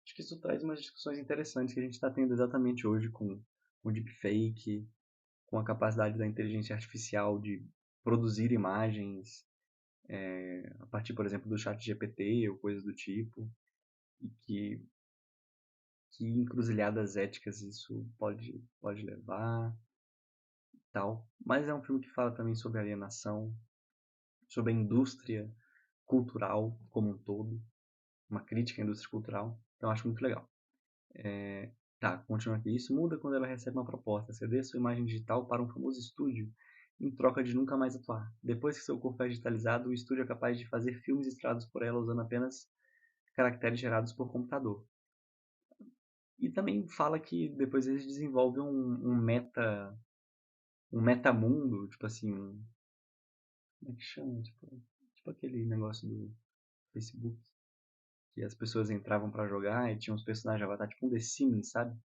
A: acho que isso traz umas discussões interessantes que a gente está tendo exatamente hoje com o deepfake, com a capacidade da inteligência artificial de produzir imagens a partir, por exemplo, do chat GPT ou coisas do tipo, e que encruzilhadas éticas isso pode levar e tal. Mas é um filme que fala também sobre alienação, sobre a indústria cultural como um todo, uma crítica à indústria cultural. Então eu acho muito legal. Tá, continua aqui. Isso muda quando ela recebe uma proposta, ceder sua imagem digital para um famoso estúdio em troca de nunca mais atuar. Depois que seu corpo é digitalizado, o estúdio é capaz de fazer filmes estrelados por ela usando apenas caracteres gerados por computador. E também fala que depois eles desenvolvem um metamundo, tipo assim, como é que chama? Tipo aquele negócio do Facebook, que as pessoas entravam pra jogar e tinham os personagens de avatar, tipo um The Sims, sabe?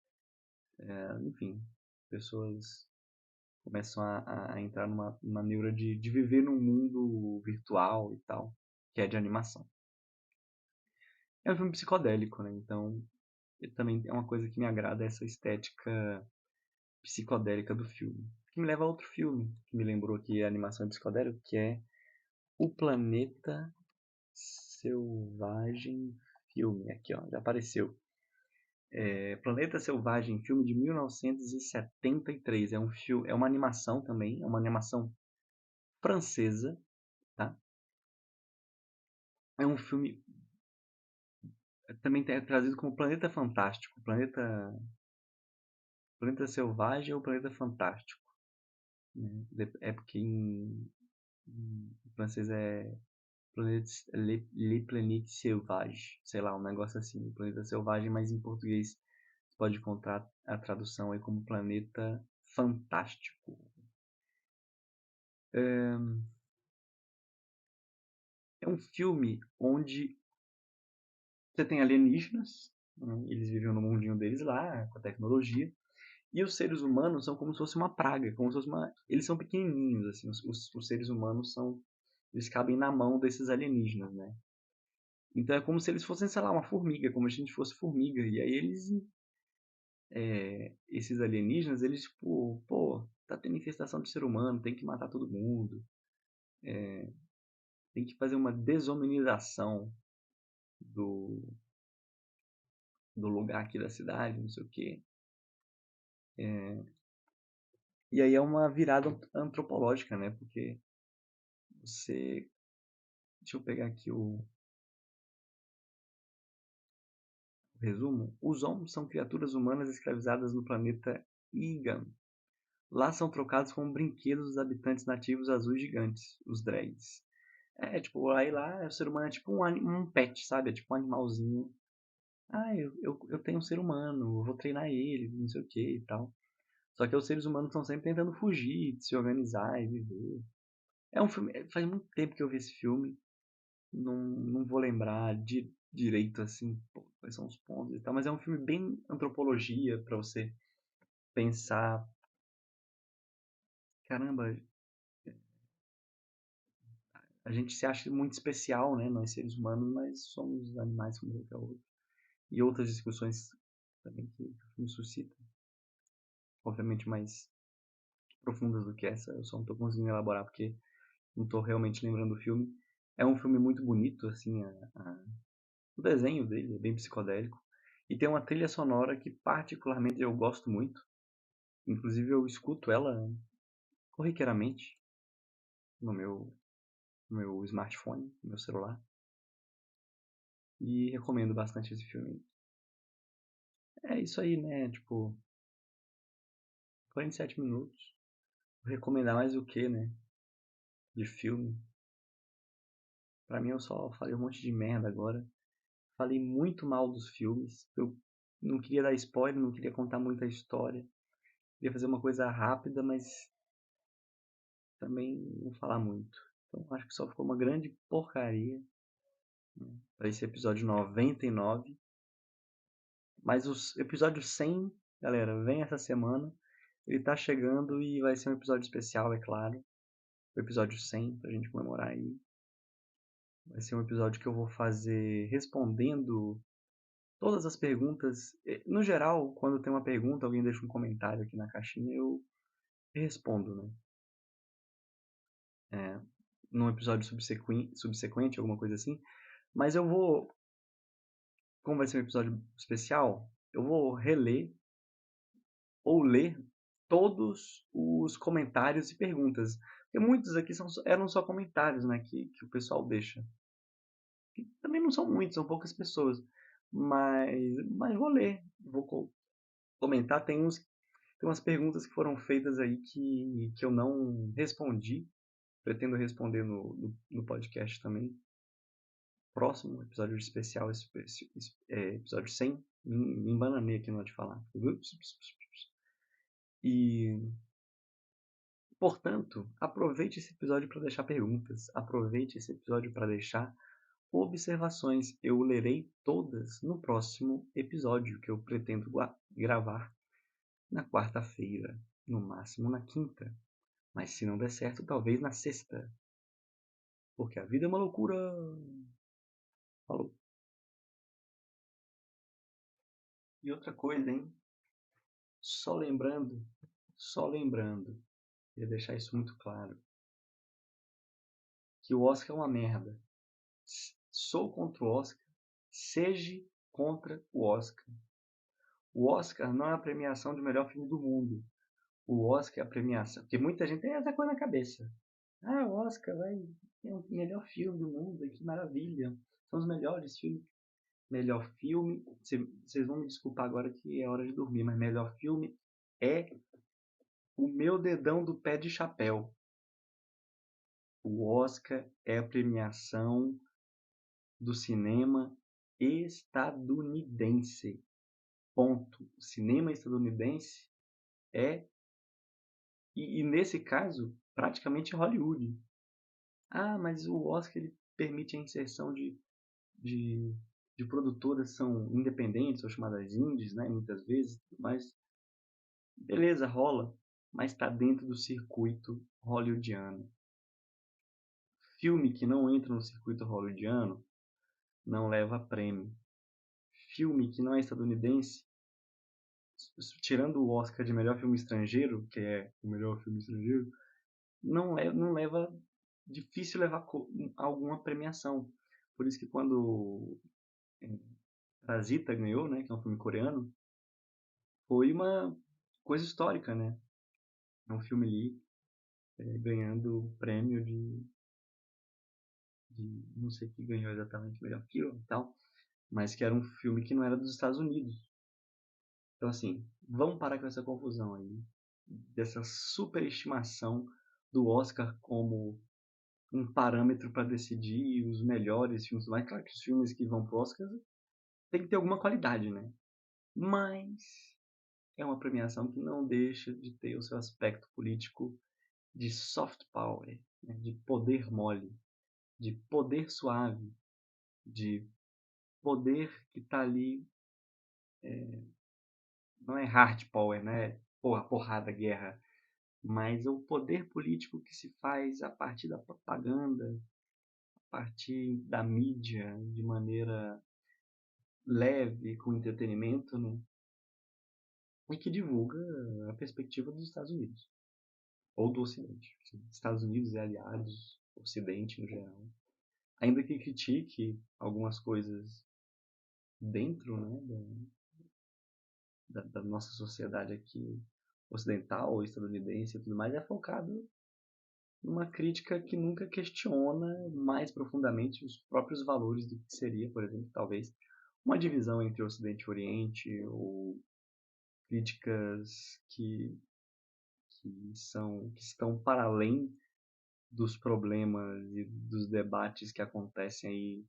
A: Enfim, pessoas começam a entrar numa neura de viver num mundo virtual e tal, que é de animação. É um filme psicodélico, né? Então, também é uma coisa que me agrada essa estética psicodélica do filme. Que me leva a outro filme que me lembrou que a animação é psicodélica, que é O Planeta Selvagem filme. Aqui, ó, já apareceu. Planeta Selvagem, filme de 1973. É um filme, é uma animação também, é uma animação francesa, tá? É um filme também é trazido como Planeta Fantástico, Planeta Selvagem ou Planeta Fantástico, né? É porque em francês é Le Planète Sauvage, sei lá, um negócio assim, Planeta Selvagem, mas em português você pode encontrar a tradução aí como Planeta Fantástico. É um filme onde você tem alienígenas, né? Eles vivem no mundinho deles lá, com a tecnologia, e os seres humanos são como se fosse uma praga, como se fosse uma... Eles são pequenininhos, assim, os seres humanos são... Eles cabem na mão desses alienígenas, né? Então é como se eles fossem, sei lá, uma formiga, como se a gente fosse formiga. E aí eles, esses alienígenas, eles tipo, pô, tá tendo infestação de ser humano, tem que matar todo mundo, tem que fazer uma desumanização do, do lugar aqui da cidade, não sei o quê. E aí é uma virada antropológica, né? Porque você... Deixa eu pegar aqui o resumo. Os homens são criaturas humanas escravizadas no planeta Igan. Lá são trocados como brinquedos dos habitantes nativos azuis gigantes, os dreads. Tipo, aí lá o ser humano é tipo um pet, sabe? É tipo um animalzinho. Ah, eu tenho um ser humano, eu vou treinar ele, não sei o que e tal. Só que os seres humanos estão sempre tentando fugir, se organizar e viver. É um filme. Faz muito tempo que eu vi esse filme. Não vou lembrar direito assim, pô, quais são os pontos e tal. Mas é um filme bem antropologia pra você pensar. Caramba, a gente se acha muito especial, né? Nós seres humanos, mas somos animais como qualquer outro. E outras discussões também que o filme suscita, obviamente mais profundas do que essa, eu só não estou conseguindo elaborar porque não estou realmente lembrando do filme. É um filme muito bonito, assim, o desenho dele é bem psicodélico. E tem uma trilha sonora que particularmente eu gosto muito. Inclusive eu escuto ela corriqueiramente no meu smartphone, no meu celular. E recomendo bastante esse filme. É isso aí, né? Tipo, 47 minutos. Vou recomendar mais o que, né? De filme. Pra mim eu só falei um monte de merda agora. Falei muito mal dos filmes. Eu não queria dar spoiler, não queria contar muita história. Queria fazer uma coisa rápida, mas também não falar muito. Então acho que só ficou uma grande porcaria, né, para esse episódio 99. Mas o episódio 100, galera, vem essa semana. Ele tá chegando e vai ser um episódio especial, é claro. O episódio 100, pra gente comemorar aí. Vai ser um episódio que eu vou fazer respondendo todas as perguntas. No geral, quando tem uma pergunta, alguém deixa um comentário aqui na caixinha, eu respondo, né? Num episódio subsequente, alguma coisa assim. Mas eu vou, como vai ser um episódio especial, eu vou reler ou ler todos os comentários e perguntas. Porque muitos aqui eram só comentários, né, que o pessoal deixa. Que também não são muitos, são poucas pessoas. Mas vou ler, vou comentar. Tem umas perguntas que foram feitas aí que eu não respondi. Pretendo responder no podcast também. Próximo episódio especial, episódio 100. Me embananei aqui na hora de falar. E, portanto, aproveite esse episódio para deixar perguntas. Aproveite esse episódio para deixar observações. Eu lerei todas no próximo episódio que eu pretendo gravar na quarta-feira, no máximo na quinta. Mas se não der certo, talvez na sexta. Porque a vida é uma loucura. Falou. E outra coisa, hein? Só lembrando, queria deixar isso muito claro, que o Oscar é uma merda. Sou contra o Oscar. Seja contra o Oscar. O Oscar não é a premiação de melhor filme do mundo. O Oscar é a premiação. Porque muita gente tem essa coisa na cabeça. Ah, o Oscar vai ter o melhor filme do mundo. Que maravilha. São os melhores filmes. Melhor filme. Vocês vão me desculpar agora que é hora de dormir, mas melhor filme é O Meu Dedão do Pé de Chapéu. O Oscar é a premiação do cinema estadunidense. Ponto. O cinema estadunidense é, e nesse caso, praticamente Hollywood. Ah, mas o Oscar ele permite a inserção de, de produtoras que são independentes, ou chamadas indies, né, muitas vezes, mas beleza, rola, mas está dentro do circuito hollywoodiano. Filme que não entra no circuito hollywoodiano não leva prêmio. Filme que não é estadunidense, tirando o Oscar de melhor filme estrangeiro, que é o melhor filme estrangeiro, não leva, difícil levar alguma premiação. Por isso que quando Parasita ganhou, né, que é um filme coreano, foi uma coisa histórica, né? É um filme ali ganhando prêmio de não sei o que ganhou exatamente melhor filme e tal, mas que era um filme que não era dos Estados Unidos. Então assim, vamos parar com essa confusão aí, dessa superestimação do Oscar como um parâmetro para decidir os melhores filmes. Mas claro que os filmes que vão pro Oscar tem que ter alguma qualidade, né? Mas é uma premiação que não deixa de ter o seu aspecto político de soft power, né? De poder mole, de poder suave, de poder que está ali, não é hard power, né? Porrada, guerra, mas é o poder político que se faz a partir da propaganda, a partir da mídia, de maneira leve, com entretenimento, né? E que divulga a perspectiva dos Estados Unidos, ou do Ocidente. Estados Unidos e aliados, Ocidente no geral. Ainda que critique algumas coisas dentro, né, da nossa sociedade aqui ocidental ou estadunidense e tudo mais, é focado numa crítica que nunca questiona mais profundamente os próprios valores do que seria, por exemplo, talvez uma divisão entre Ocidente e Oriente, ou críticas que estão para além dos problemas e dos debates que acontecem aí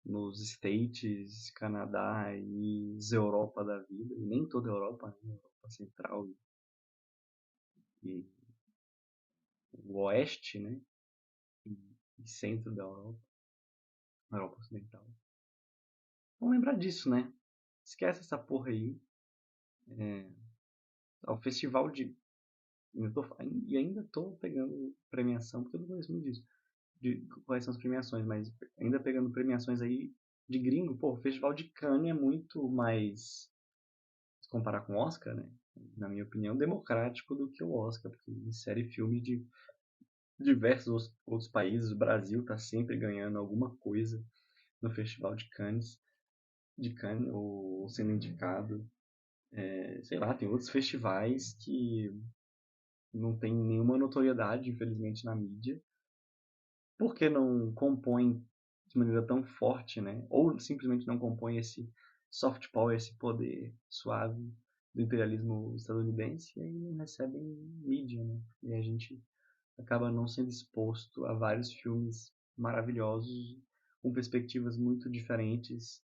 A: nos States, Canadá e Europa da vida, e nem toda a Europa, né? Europa Central e o Oeste, né? E centro da Europa, Europa Ocidental. Vamos lembrar disso, né? Esquece essa porra aí. O festival de. E ainda tô pegando premiação, porque eu não conheço muito disso. De quais são as premiações, mas ainda pegando premiações aí de gringo, pô, o Festival de Cannes é muito mais, se comparar com o Oscar, né? Na minha opinião, democrático do que o Oscar, porque insere filme de diversos outros países. O Brasil tá sempre ganhando alguma coisa no Festival de Cannes ou sendo indicado. Sei lá, tem outros festivais que não tem nenhuma notoriedade, infelizmente, na mídia, porque não compõem de maneira tão forte, né? Ou simplesmente não compõem esse soft power, esse poder suave do imperialismo estadunidense, e aí não recebem mídia, né? E a gente acaba não sendo exposto a vários filmes maravilhosos com perspectivas muito diferentes,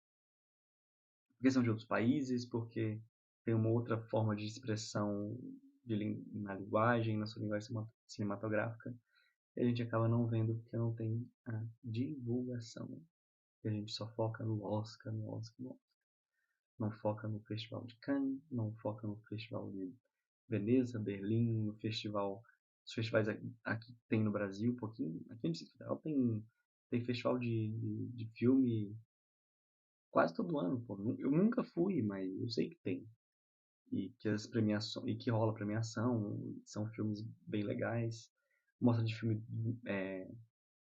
A: porque são de outros países, porque tem uma outra forma de expressão na linguagem, na sua linguagem cinematográfica, e a gente acaba não vendo porque não tem a divulgação. E a gente só foca no Oscar, no Oscar, no Oscar. Não foca no Festival de Cannes, não foca no Festival de Veneza, Berlim, no festival, os festivais aqui tem no Brasil, um pouquinho, aqui no Distrito Federal tem festival de filme quase todo ano, pô. Eu nunca fui, mas eu sei que tem. E que as premiações, e que rola premiação, são filmes bem legais. Mostra de filme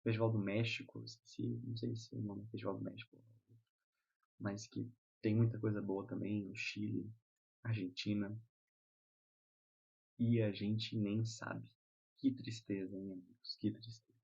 A: Festival do México, esqueci, não sei se o nome é Festival do México, mas que tem muita coisa boa também, no Chile, Argentina, e a gente nem sabe. Que tristeza, hein, amigos? Que tristeza.